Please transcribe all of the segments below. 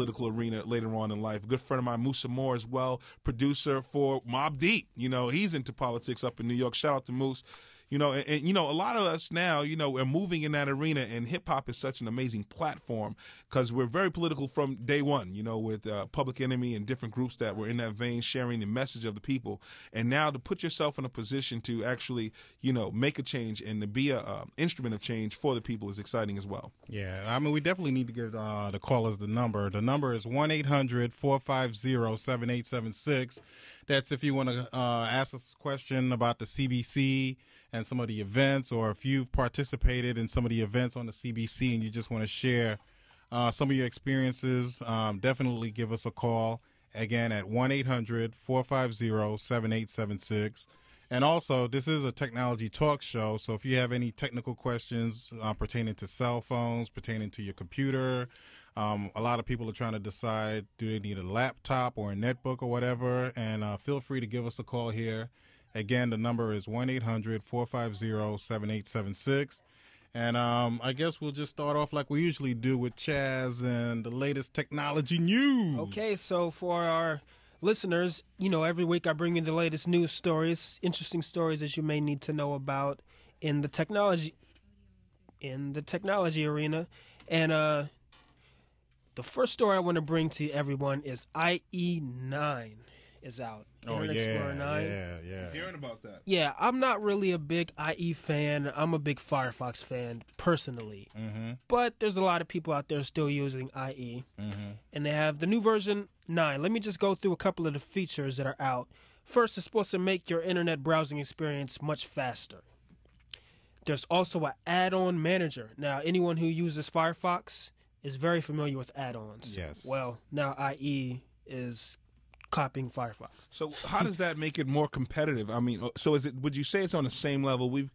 political arena later on in life. A good friend of mine, Musa Moore, as well, producer for Mobb Deep. He's into politics up in New York. Shout out to Moose. And a lot of us now, are moving in that arena, and hip hop is such an amazing platform because we're very political from day one, with Public Enemy and different groups that were in that vein sharing the message of the people. And now to put yourself in a position to actually, make a change and to be a instrument of change for the people is exciting as well. Yeah, I mean, we definitely need to give the callers the number. The number is 1-800-450-7876. That's if you want to ask us a question about the CBC and some of the events, or if you've participated in some of the events on the CBC and you just want to share some of your experiences, definitely give us a call. Again, at 1-800-450-7876. And also, this is a technology talk show, so if you have any technical questions pertaining to cell phones, pertaining to your computer, a lot of people are trying to decide, do they need a laptop or a netbook or whatever, and feel free to give us a call here. Again, the number is 1-800-450-7876. And I guess we'll just start off like we usually do with Chaz and the latest technology news. Okay, so for our listeners, every week I bring you the latest news stories, interesting stories that you may need to know about in the technology arena. And the first story I want to bring to everyone is IE9 is out. Internet Explorer 9. Yeah. Hearing about that. Yeah, I'm not really a big IE fan. I'm a big Firefox fan, personally. Mm-hmm. But there's a lot of people out there still using IE. Mm-hmm. And they have the new version 9. Let me just go through a couple of the features that are out. First, it's supposed to make your internet browsing experience much faster. There's also an add-on manager. Now, anyone who uses Firefox is very familiar with add-ons. Yes. Well, now IE is copying Firefox. So how does that make it more competitive? I mean, so would you say it's on the same level? You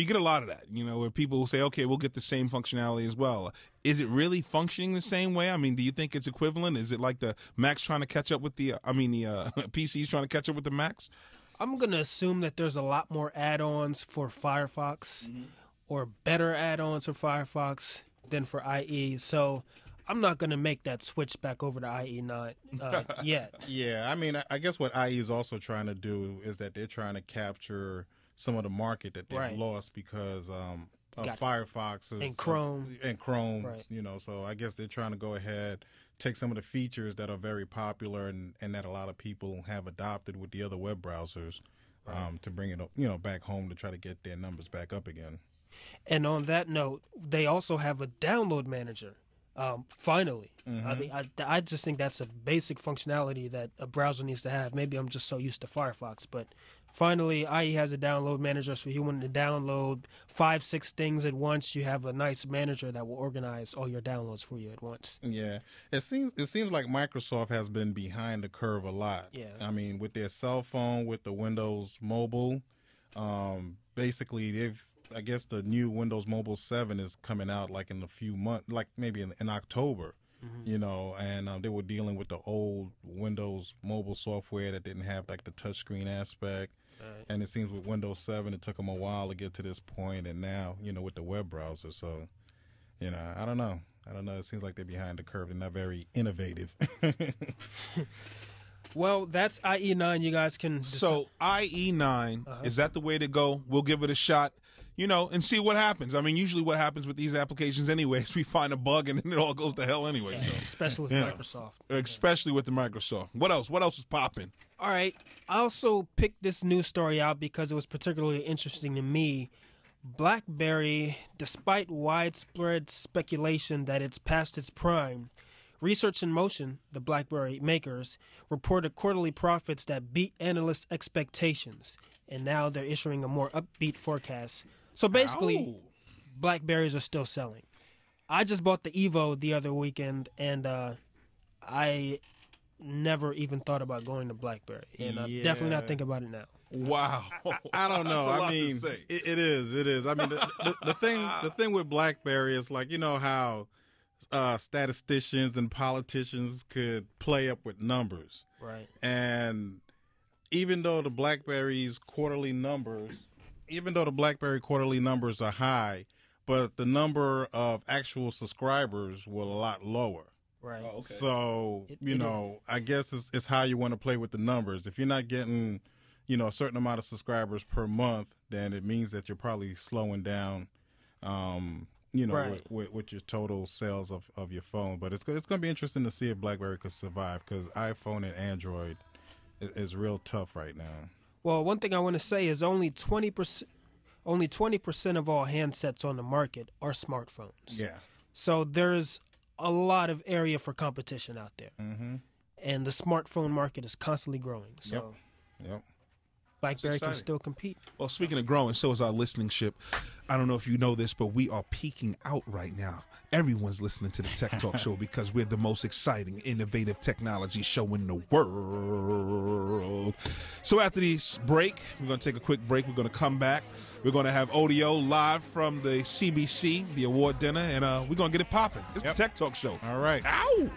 get a lot of that, where people will say, okay, we'll get the same functionality as well. Is it really functioning the same way? I mean, do you think it's equivalent? Is it like the Macs trying to catch up with the PCs trying to catch up with the Macs? I'm going to assume that there's a lot more add-ons for Firefox or better add-ons for Firefox than for IE. So I'm not going to make that switch back over to IE9 yet. Yeah, I mean, I guess what IE is also trying to do is that they're trying to capture some of the market that they've lost because of Firefox and Chrome. Right. So I guess they're trying to go ahead, take some of the features that are very popular and that a lot of people have adopted with the other web browsers to bring it back home to try to get their numbers back up again. And on that note, they also have a download manager. Finally. I just think that's a basic functionality that a browser needs to have. Maybe I'm just so used to Firefox, but finally IE has a download manager, so if you want to download 5-6 things at once, you have a nice manager that will organize all your downloads for you at once. Yeah. It seems like Microsoft has been behind the curve a lot. Yeah. I mean, with their cell phone, with the Windows Mobile, basically I guess the new Windows Mobile 7 is coming out like in a few months, like maybe in October, and they were dealing with the old Windows Mobile software that didn't have like the touchscreen aspect. Right. And it seems with Windows 7, it took them a while to get to this point, and now, with the web browser. So, I don't know. It seems like they're behind the curve. They're not very innovative. Well, that's IE9. You guys can decide. So IE9, is that the way to go? We'll give it a shot, and see what happens. I mean, usually what happens with these applications anyway is we find a bug and then it all goes to hell anyway. So. Especially with Microsoft. Especially with the Microsoft. What else? What else is popping? All right. I also picked this news story out because it was particularly interesting to me. BlackBerry, despite widespread speculation that it's past its prime, Research in Motion, the BlackBerry makers, reported quarterly profits that beat analyst expectations, and now they're issuing a more upbeat forecast. So basically, BlackBerries are still selling. I just bought the Evo the other weekend, and I never even thought about going to BlackBerry, and I'm definitely not thinking about it now. Wow, I don't know. I mean, it is. I mean, the thing with BlackBerry is like how statisticians and politicians could play up with numbers, right? And even though the BlackBerry quarterly numbers are high, but the number of actual subscribers were a lot lower. Right. Oh, okay. So, I guess it's how you want to play with the numbers. If you're not getting, a certain amount of subscribers per month, then it means that you're probably slowing down, Right. with your total sales of your phone. But it's going to be interesting to see if BlackBerry could survive, because iPhone and Android is real tough right now. Well, one thing I want to say is only 20% of all handsets on the market are smartphones. Yeah. So there's a lot of area for competition out there. Mm-hmm. And the smartphone market is constantly growing. So Yep. BlackBerry can exciting. still compete. Well, speaking of growing, so is our listenership. I don't know if you know this, but we are peaking out right now. Everyone's listening to the Tech Talk Show because we're the most exciting, innovative technology show in the world. So after this break, we're going to take a quick break. We're going to come back. We're going to have audio live from the CBC, the award dinner, and we're going to get it popping. It's the Tech Talk Show. All right. Ow!